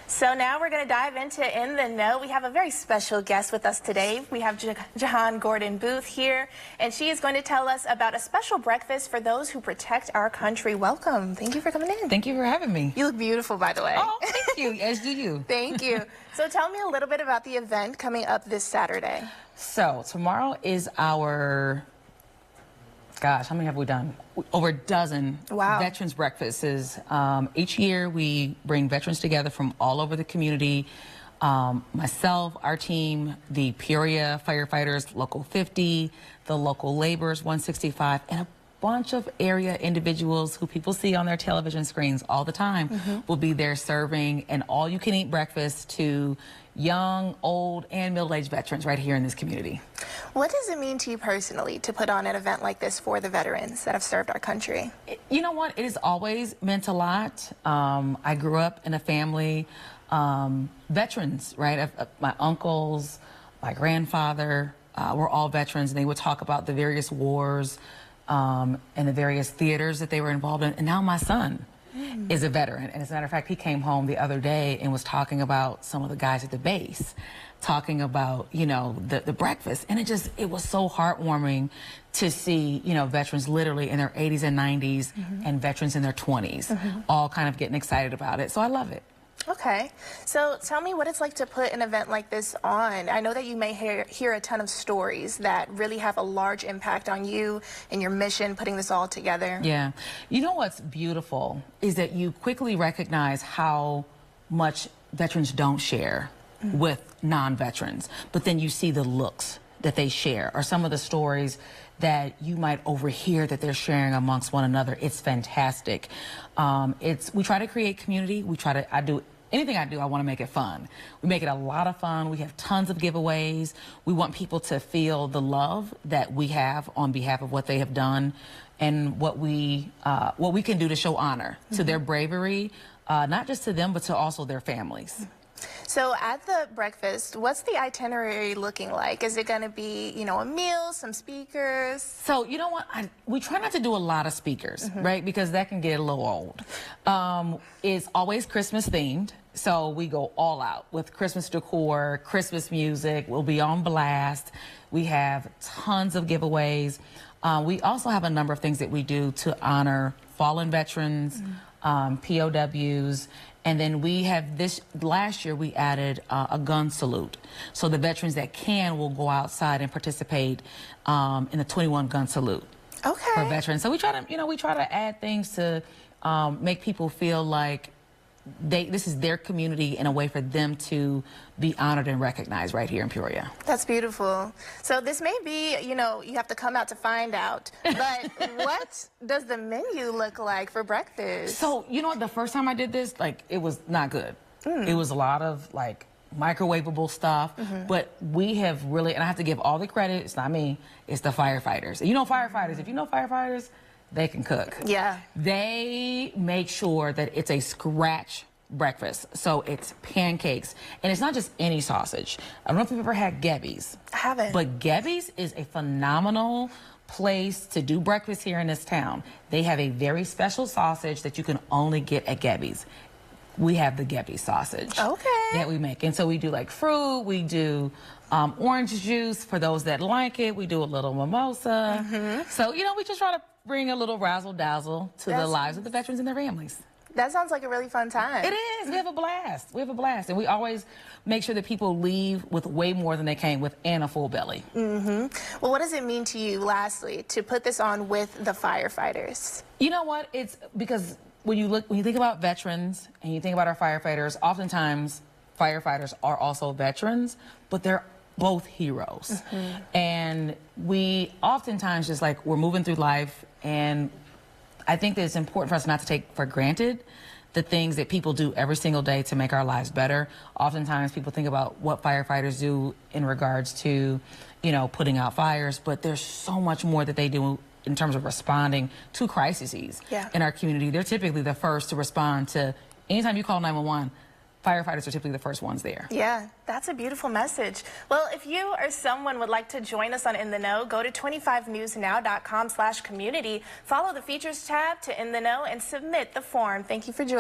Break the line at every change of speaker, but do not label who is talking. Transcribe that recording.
So now we're going to dive into In the Know. We have a very special guest with us today. We have Jahan Gordon Booth here, and she is going to tell us about a special breakfast for those who protect our country. Welcome. Thank you for coming in.
Thank you for having me.
You look beautiful, by the way.
Oh, thank you. As do you.
Thank you. So tell me a little bit about the event coming up this Saturday.
So tomorrow is our, gosh, how many have we done? Over a dozen veterans breakfasts. Each year we bring veterans together from all over the community. Myself, our team, the Peoria firefighters, Local 50, the local laborers 165, and a bunch of area individuals who people see on their television screens all the time will be there serving an all-you-can-eat breakfast to young, old, and middle-aged veterans right here in this community.
What does it mean to you personally to put on an event like this for the veterans that have served our country?
You know what? It has always meant a lot. I grew up in a family, veterans, right? My uncles, my grandfather were all veterans, and they would talk about the various wars and the various theaters that they were involved in. And now my son is a veteran. And as a matter of fact, he came home the other day and was talking about some of the guys at the base, talking about, you know, the breakfast. And it was so heartwarming to see, you know, veterans literally in their 80s and 90s and veterans in their 20s, all kind of getting excited about it. So I love it.
Okay, so tell me what it's like to put an event like this on. I know that you may hear a ton of stories that really have a large impact on you and your mission putting this all together.
Yeah, you know what's beautiful is that you quickly recognize how much veterans don't share with non-veterans, but then you see the looks that they share or some of the stories that you might overhear that they're sharing amongst one another. It's fantastic. We try to create community. Anything I do, I want to make it fun. We make it a lot of fun. We have tons of giveaways. We want people to feel the love that we have on behalf of what they have done and what we can do to show honor to their bravery, not just to them, but to also their families.
So at the breakfast, what's the itinerary looking like? Is it going to be, you know, a meal, some speakers?
So, you know what? We try not to do a lot of speakers, right? Because that can get a little old. It's always Christmas themed. So we go all out with Christmas decor, Christmas music. We'll be on blast. We have tons of giveaways. We also have a number of things that we do to honor fallen veterans, POWs. And then we have last year we added a gun salute. So the veterans that will go outside and participate in the 21 gun salute for veterans. So we try to add things to make people feel like this is their community in a way for them to be honored and recognized right here in Peoria.
That's beautiful. So this may be, you know, you have to come out to find out, but what does the menu look like for breakfast?
So, you know what, the first time I did this, like, it was not good. It was a lot of, like, microwavable stuff, but we have really, and I have to give all the credit, it's not me, it's the firefighters. And you know firefighters, if you know firefighters, they can cook.
Yeah.
They make sure that it's a scratch breakfast. So it's pancakes. And it's not just any sausage. I don't know if you've ever had Gebby's.
I haven't.
But Gebby's is a phenomenal place to do breakfast here in this town. They have a very special sausage that you can only get at Gebby's. We have the Gebby's sausage that we make. And so we do like fruit, we do orange juice for those that like it. We do a little mimosa. So, you know, we just try to bring a little razzle-dazzle to the lives of the veterans and their families.
That sounds like a really fun time.
It is. We have a blast. We have a blast. And we always make sure that people leave with way more than they came with and a full belly.
Well, what does it mean to you, lastly, to put this on with the firefighters?
You know what? It's because when you think about veterans and you think about our firefighters, oftentimes firefighters are also veterans, but they're both heroes. And we oftentimes just like, we're moving through life, and I think that it's important for us not to take for granted the things that people do every single day to make our lives better. Oftentimes people think about what firefighters do in regards to, you know, putting out fires, but there's so much more that they do in terms of responding to crises in our community. They're typically the first to respond to, anytime you call 911, firefighters are typically the first ones there.
Yeah, that's a beautiful message. Well, if you or someone would like to join us on In the Know, go to 25newsnow.com/community, follow the features tab to In the Know, and submit the form. Thank you for joining.